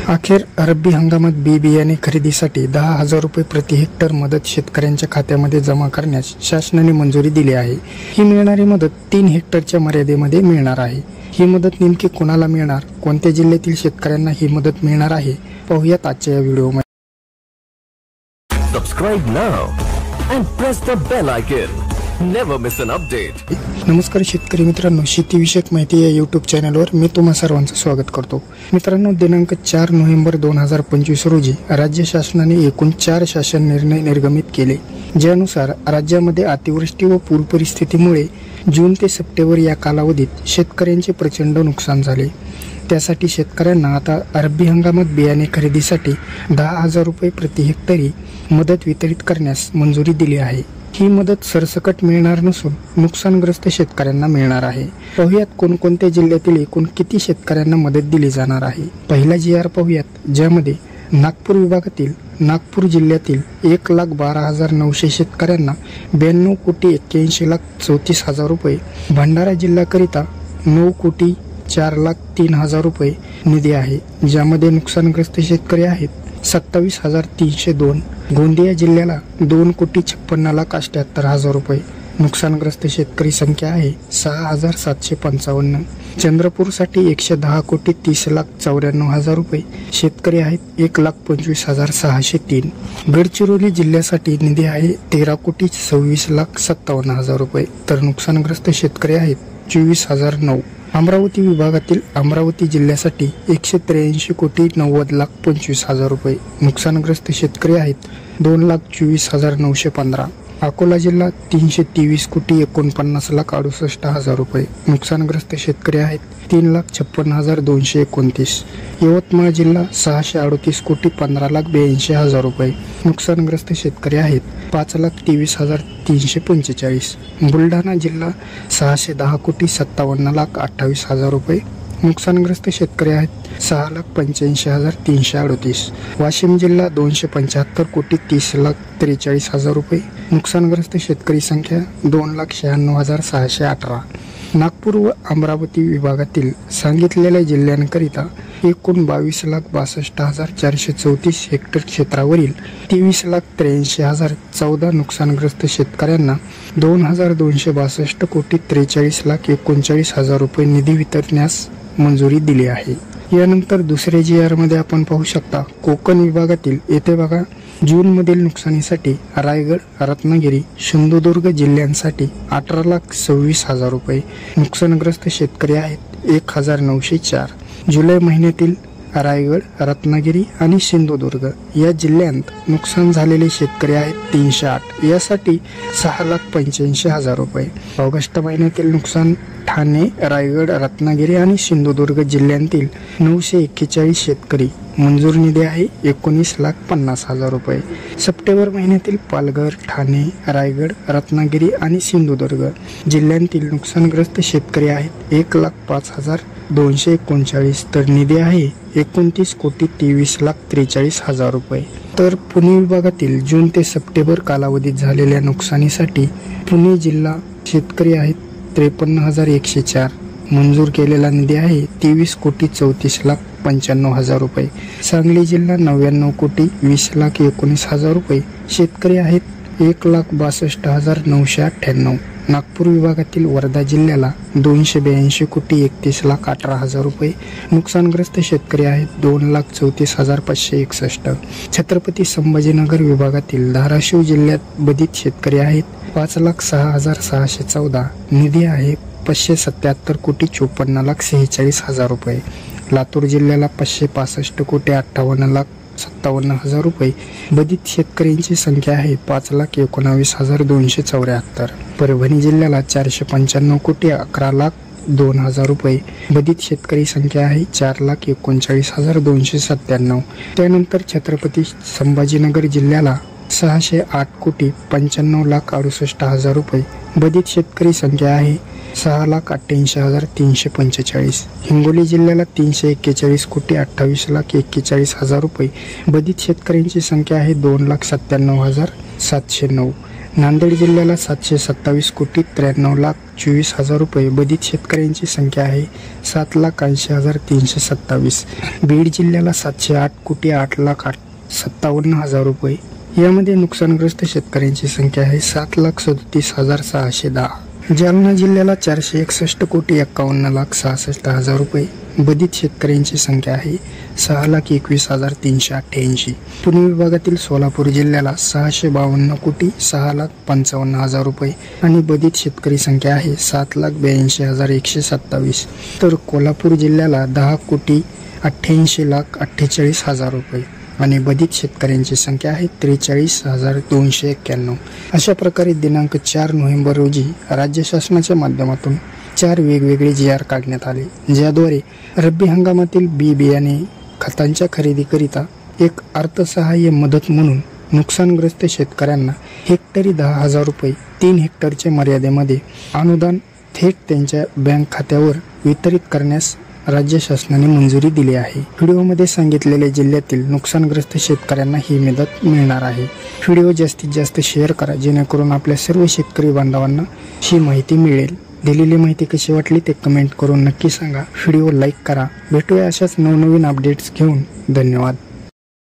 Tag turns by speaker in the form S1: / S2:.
S1: अखेर रब्बी हंगामात बी बियाणे खरेदीसाठी 10,000 रुपये प्रति हेक्टर मदत शेतकऱ्यांच्या खात्यामध्ये जमा करण्यास शासनाने मंजुरी दिली आहे। ही मिळणारी मदत 3 हेक्टरच्या मर्यादेमध्ये मिळणार आहे। ही मदत नेमकी कोणाला मिळणार, कोणत्या जिल्ह्यातील शेतकऱ्यांना ही मदत मिळणार आहे, पाहूयात आजच्या या व्हिडिओमध्ये।
S2: Subscribe now and press the bell icon. Never miss an update.
S1: नमस्कार शेतकरी मित्रांनो, शेतीविषयक माहिती या यूट्यूब चॅनलवर मी तुम्हा सर्वांचं स्वागत करतो। मित्रांनो, दिनांक 4 नोव्हेंबर 2025 रोजी राज्य शासनाने एकूण 4 शासन निर्णय निर्गमित केले, ज्यानुसार राज्यामध्ये अतिवृष्टी व पूर परिस्थितीमुळे जून ते सप्टेंबर या कालावधीत शेतकऱ्यांचे प्रचंड नुकसान झाले। त्यासाठी शेतकऱ्यांना आता रब्बी हंगामात बियाणे खरेदीसाठी 10,000 रुपये प्रति हेक्टरी मदत वितरित करण्यास मंजुरी दिली आहे। ही मदत सरसकट मिळणार नसून नुकसानग्रस्त शेतकऱ्यांना मिळणार आहे। पाहूयात कोणकोणत्या जिल्ह्यातील एकूण किती शेतकऱ्यांना मदत दिली जाणार आहे। पहिला GR पाहूयात, ज्यामध्ये नागपूर विभागातील नागपूर जिल्ह्यातील 1,12,900 शेतकऱ्यांना 92,81,34,000 रुपये, भंडारा जिल्ह्याकरिता 9,04,03,000 रुपये निधी आहे, ज्यामध्ये नुकसानग्रस्त शेतकरी आहेत 27,302। गोंदिया जिल्ह्याला 2,56,78,000 रुपये, नुकसानग्रस्त शेतकरी संख्या आहे 6,755। चंद्रपूरसाठी 110,30,94,000 रुपये, शेतकरी आहेत 1,25,603। गडचिरोली जिल्ह्यासाठी निधी आहे 13,26,57,000 रुपये, तर नुकसानग्रस्त शेतकरी आहेत 24,009। अमरावती विभागातील अमरावती जिल्ह्यासाठी 183,90,25,000 रुपये, नुकसानग्रस्त शेतकरी आहेत 2,24,915। अकोला जिल्हा 323,49,68,000 रुपये, नुकसानग्रस्त शेतकरी आहेत 3,56,229। यवतमाळ जिल्हा 638,15,82,000 रुपये, नुकसानग्रस्त शेतकरी आहेत 5,23,345। बुलढाणा जिल्हा 610,57,28,000 रुपये, नुकसानग्रस्त शेतकरी आहेत 6,85,338। वाशिम जिल्हा 275,30,43,000 रुपये, नुकसानग्रस्त शेतकरी संख्या 2,96,618। नागपूर व अमरावती विभागातील सांगितलेल्या जिल्ह्यांकरिता एकूण 22,62,434 हेक्टर क्षेत्रावरील 23,83,014 नुकसानग्रस्त शेतकऱ्यांना 2,262,43,39,39,000 रुपये निधी वितरण्यास मंजुरी दिली आहे। यानंतर दुसऱ्या GR मध्ये आपण पाहू शकता, कोकण विभागातील येथे बघा, जून मधील नुकसानीसाठी रायगड, रत्नागिरी, सिंधुदुर्ग जिल्ह्यांसाठी 18,26,000 रुपये, नुकसानग्रस्त शेतकरी आहेत 1,904। जुलै महिन्यातील रायगड, रत्नागिरी आणि सिंधुदुर्ग या जिल्ह्यांत नुकसान झालेले शेतकरी आहेत 308, यासाठी 6,85,000 रुपये। ऑगस्ट महिन्यातील नुकसान ठाणे, रायगड, रत्नागिरी आणि सिंधुदुर्ग जिल्ह्यांतील 941 शेतकरी, मंजूर निधी आहे 19,50,000 रुपये। सप्टेंबर महिन्यातील पालघर, ठाणे, रायगड, रत्नागिरी आणि सिंधुदुर्ग जिल्ह्यांतील नुकसानग्रस्त शेतकरी आहेत 1,05,239, तर निधी आहे 29,23,43,000 रुपये। तर पुणे विभागातील जून ते सप्टेंबर कालावधीत झालेल्या नुकसानीसाठी पुणे जिल्हा शेतकरी आहेत 53,104, मंजूर केलेला निधी आहे 23,34,95,000 रुपये। सांगली जिल्हा 99,20,19,000 रुपये, शेतकरी आहेत 1,62,998। नागपूर विभागातील वर्धा जिल्ह्याला 282,31,18,000 रुपये, नुकसानग्रस्त शेतकरी आहेत 2,34,561। छत्रपती संभाजीनगर विभागातील धाराशिव जिल्ह्यात बाधित शेतकरी आहेत 5,06,614, निधी आहे 577,54,46,000 रुपये। लातूर जिल्ह्याला 565,58,57,000 रुपये, बाधित शेतकऱ्यांची संख्या आहे 5,19,274। परभणी जिल्ह्याला 495,11,02,000 रुपये, बाधित शेतकरी संख्या आहे 4,39,297। त्यानंतर छत्रपती संभाजीनगर जिल्ह्याला 608,95,68,000 रुपये, बाधित शेतकरी संख्या आहे 6,88,345। हिंगोली जिल्ह्याला 341,28,41,000 रुपये, बाधित शेतकऱ्यांची संख्या आहे 2,97,709। नांदेड जिल्ह्याला 727,93,24,000 रुपये. बाधित शेतकऱ्यांची संख्या आहे 7,80,327. बीड जिल्ह्याला 708,08,57,000 रुपये. यामध्ये नुकसानग्रस्त शेतकऱ्यांची संख्या आहे 7,37,610. जालना जिल्ह्याला 461,51,66,000 रुपये. बाधित शेतकऱ्यांची संख्या आहे 6,21,388. पुणे विभागातील सोलापूर जिल्ह्याला 652,06,55,000 रुपये आणि बाधित शेतकरी संख्या आहे 7,82,127. तर कोल्हापूर जिल्ह्याला 10,88,48,000 रुपये आणि बाधित शेतकऱ्यांची संख्या आहे 43,291. अशा प्रकारे दिनांक 4 नोव्हेंबर रोजी राज्य शासनाच्या माध्यमातून 4 वेगवेगळे GR काढण्यात आले, ज्याद्वारे रब्बी हंगामातील बी बियाणे खतांच्या खरेदीकरिता एक अर्थसहाय्य मदत म्हणून नुकसानग्रस्त शेतकऱ्यांना हेक्टरी 10,000 रुपये 3 हेक्टरच्या मर्यादेमध्ये अनुदान थेट त्यांच्या बँक खात्यावर वितरित करण्यास राज्य शासनाने मंजुरी दिली आहे. व्हिडिओमध्ये सांगितलेल्या जिल्ह्यातील नुकसानग्रस्त शेतकऱ्यांना ही मदत मिळणार आहे. व्हिडिओ जास्तीत जास्त शेअर करा, जेणेकरून आपल्या सर्व शेतकरी बांधवांना ही माहिती मिळेल. दिलेली माहिती कशी वाटली ते कमेंट करून नक्की सांगा. व्हिडिओ लाईक करा. भेटूया अशाच नवनवीन अपडेट्स घेऊन. धन्यवाद.